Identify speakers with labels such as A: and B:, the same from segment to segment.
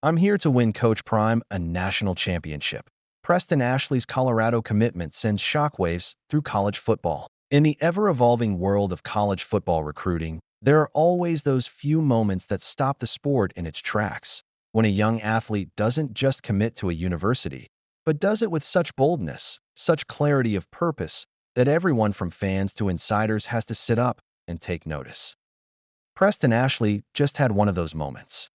A: I'm here to win Coach Prime a national championship. Preston Ashley's Colorado commitment sends shockwaves through college football. In the ever-evolving world of college football recruiting, there are always those few moments that stop the sport in its tracks. When a young athlete doesn't just commit to a university, but does it with such boldness, such clarity of purpose, that everyone from fans to insiders has to sit up and take notice. Preston Ashley just had one of those moments.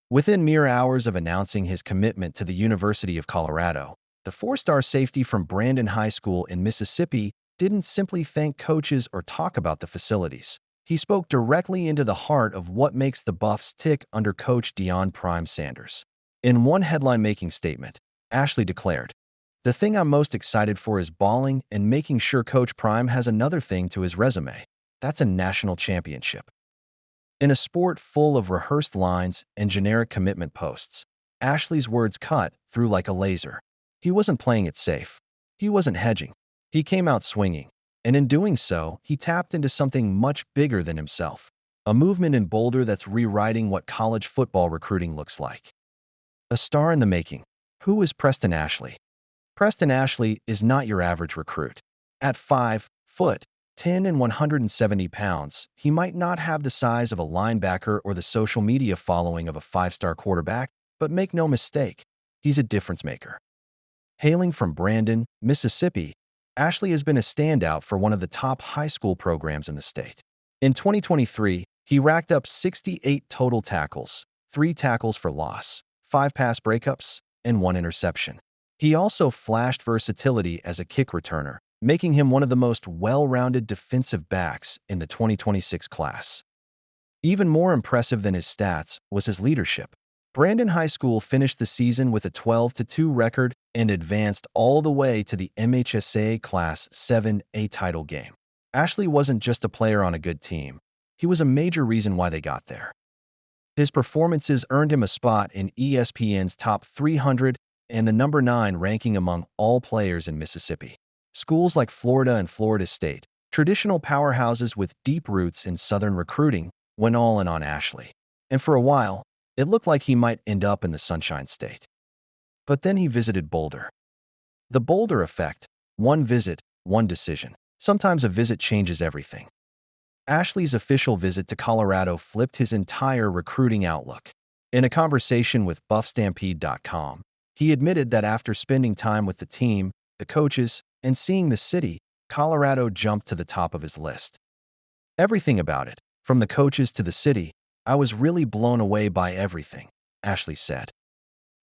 A: Within mere hours of announcing his commitment to the University of Colorado, the four-star safety from Brandon High School in Mississippi didn't simply thank coaches or talk about the facilities. He spoke directly into the heart of what makes the Buffs tick under Coach Deion Prime Sanders. In one headline-making statement, Ashley declared, "The thing I'm most excited for is balling and making sure Coach Prime has another thing to his resume. That's a national championship." In a sport full of rehearsed lines and generic commitment posts, Ashley's words cut through like a laser. He wasn't playing it safe. He wasn't hedging. He came out swinging, and in doing so, he tapped into something much bigger than himself, a movement in Boulder that's rewriting what college football recruiting looks like. A star in the making. Who is Preston Ashley? Preston Ashley is not your average recruit. At 5'10" and 170 pounds, he might not have the size of a linebacker or the social media following of a five-star quarterback, but make no mistake, he's a difference maker. Hailing from Brandon, Mississippi, Ashley has been a standout for one of the top high school programs in the state. In 2023, he racked up 68 total tackles, 3 tackles for loss, 5 pass breakups, and 1 interception. He also flashed versatility as a kick returner, making him one of the most well-rounded defensive backs in the 2026 class. Even more impressive than his stats was his leadership. Brandon High School finished the season with a 12-2 record and advanced all the way to the MHSAA Class 7A title game. Ashley wasn't just a player on a good team. He was a major reason why they got there. His performances earned him a spot in ESPN's top 300 and the number 9 ranking among all players in Mississippi. Schools like Florida and Florida State, traditional powerhouses with deep roots in Southern recruiting, went all in on Ashley. And for a while, it looked like he might end up in the Sunshine State. But then he visited Boulder. The Boulder Effect. One visit, one decision. Sometimes a visit changes everything. Ashley's official visit to Colorado flipped his entire recruiting outlook. In a conversation with BuffStampede.com, he admitted that after spending time with the team, the coaches, and seeing the city, Colorado jumped to the top of his list. "Everything about it, from the coaches to the city, I was really blown away by everything," Ashley said.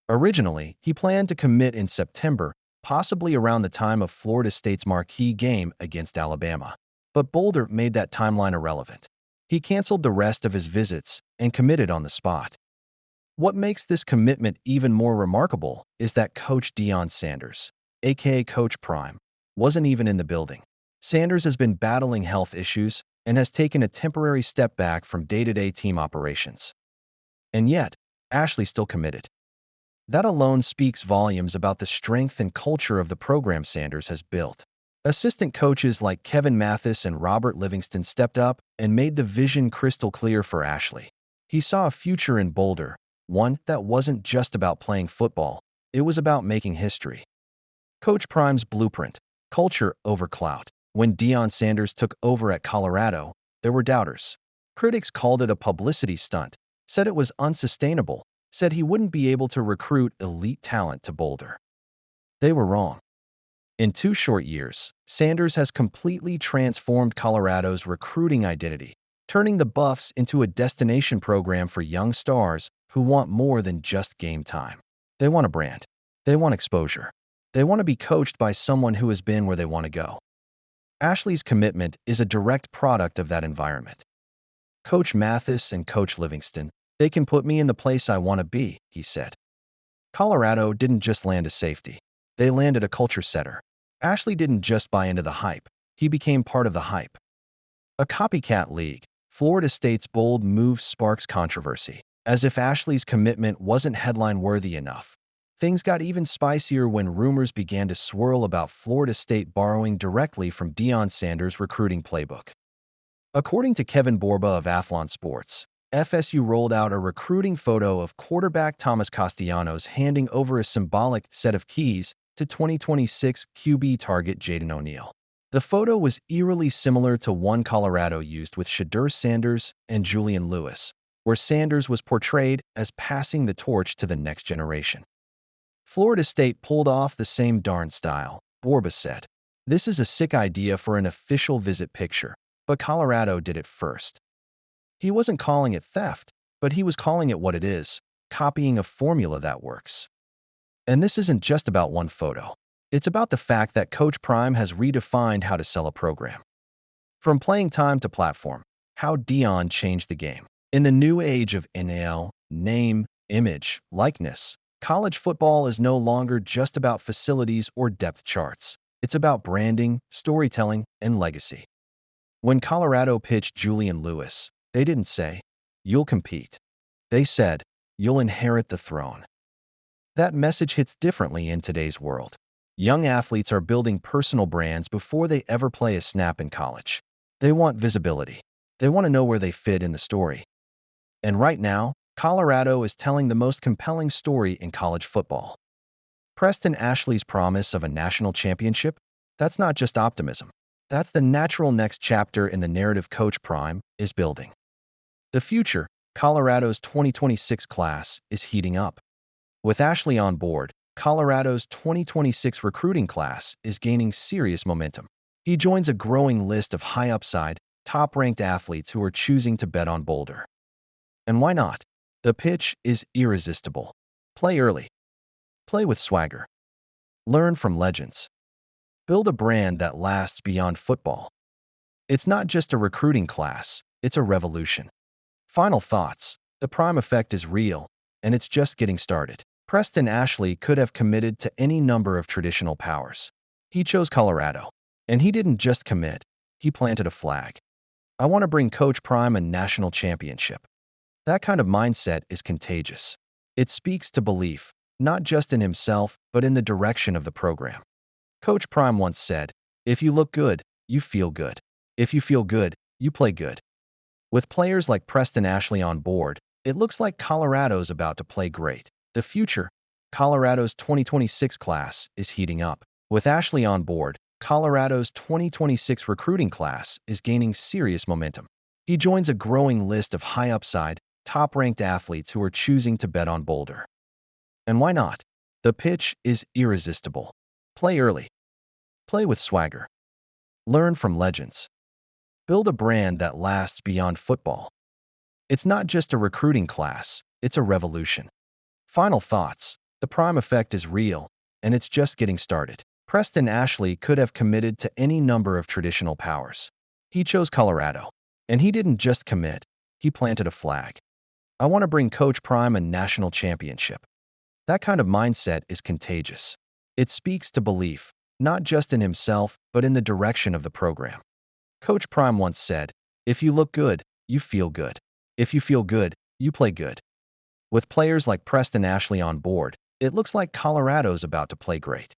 A: Originally, he planned to commit in September, possibly around the time of Florida State's marquee game against Alabama. But Boulder made that timeline irrelevant. He canceled the rest of his visits and committed on the spot. What makes this commitment even more remarkable is that Coach Deion Sanders, aka Coach Prime, wasn't even in the building. Sanders has been battling health issues and has taken a temporary step back from day-to-day team operations. And yet, Ashley still committed. That alone speaks volumes about the strength and culture of the program Sanders has built. Assistant coaches like Kevin Mathis and Robert Livingston stepped up and made the vision crystal clear for Ashley. He saw a future in Boulder, one that wasn't just about playing football, it was about making history. Coach Prime's blueprint, culture over clout. When Deion Sanders took over at Colorado, there were doubters. Critics called it a publicity stunt, said it was unsustainable, said he wouldn't be able to recruit elite talent to Boulder. They were wrong. In 2 short years, Sanders has completely transformed Colorado's recruiting identity, turning the Buffs into a destination program for young stars who want more than just game time. They want a brand. They want exposure. They want to be coached by someone who has been where they want to go. Ashley's commitment is a direct product of that environment. Coach Mathis and Coach Livingston, "They can put me in the place I want to be," he said. Colorado didn't just land a safety. They landed a culture setter. Ashley didn't just buy into the hype. He became part of the hype. A copycat league, Florida State's bold move sparks controversy. As if Ashley's commitment wasn't headline-worthy enough, things got even spicier when rumors began to swirl about Florida State borrowing directly from Deion Sanders' recruiting playbook. According to Kevin Borba of Athlon Sports, FSU rolled out a recruiting photo of quarterback Thomas Castellanos handing over a symbolic set of keys to 2026 QB target Jaden O'Neal. The photo was eerily similar to one Colorado used with Shadur Sanders and Julian Lewis, where Sanders was portrayed as passing the torch to the next generation. Florida State pulled off the same darn style, Borba said. This is a sick idea for an official visit picture, but Colorado did it first. He wasn't calling it theft, but he was calling it what it is, copying a formula that works. And this isn't just about one photo. It's about the fact that Coach Prime has redefined how to sell a program. From playing time to platform, how Deion changed the game. In the new age of NIL, name, image, likeness, college football is no longer just about facilities or depth charts. It's about branding, storytelling, and legacy. When Colorado pitched Julian Lewis, they didn't say, "You'll compete." They said, "You'll inherit the throne." That message hits differently in today's world. Young athletes are building personal brands before they ever play a snap in college. They want visibility. They want to know where they fit in the story. And right now, Colorado is telling the most compelling story in college football. Preston Ashley's promise of a national championship? That's not just optimism. That's the natural next chapter in the narrative Coach Prime is building. The future, Colorado's 2026 class, is heating up. With Ashley on board, Colorado's 2026 recruiting class is gaining serious momentum. He joins a growing list of high-upside, top-ranked athletes who are choosing to bet on Boulder. And why not? The pitch is irresistible. Play early. Play with swagger. Learn from legends. Build a brand that lasts beyond football. It's not just a recruiting class, it's a revolution. Final thoughts. The Prime Effect is real, and it's just getting started. Preston Ashley could have committed to any number of traditional powers. He chose Colorado. And he didn't just commit, he planted a flag. I want to bring Coach Prime a national championship. That kind of mindset is contagious. It speaks to belief, not just in himself, but in the direction of the program. Coach Prime once said, "If you look good, you feel good. If you feel good, you play good." With players like Preston Ashley on board, it looks like Colorado's about to play great. The future, Colorado's 2026 class, is heating up. With Ashley on board, Colorado's 2026 recruiting class is gaining serious momentum. He joins a growing list of high-upside, top-ranked athletes who are choosing to bet on Boulder. And why not? The pitch is irresistible. Play early. Play with swagger. Learn from legends. Build a brand that lasts beyond football. It's not just a recruiting class, it's a revolution. Final thoughts. The Prime Effect is real, and it's just getting started. Preston Ashley could have committed to any number of traditional powers. He chose Colorado. And he didn't just commit, he planted a flag. I want to bring Coach Prime a national championship. That kind of mindset is contagious. It speaks to belief, not just in himself, but in the direction of the program. Coach Prime once said, "If you look good, you feel good. If you feel good, you play good." With players like Preston Ashley on board, it looks like Colorado's about to play great.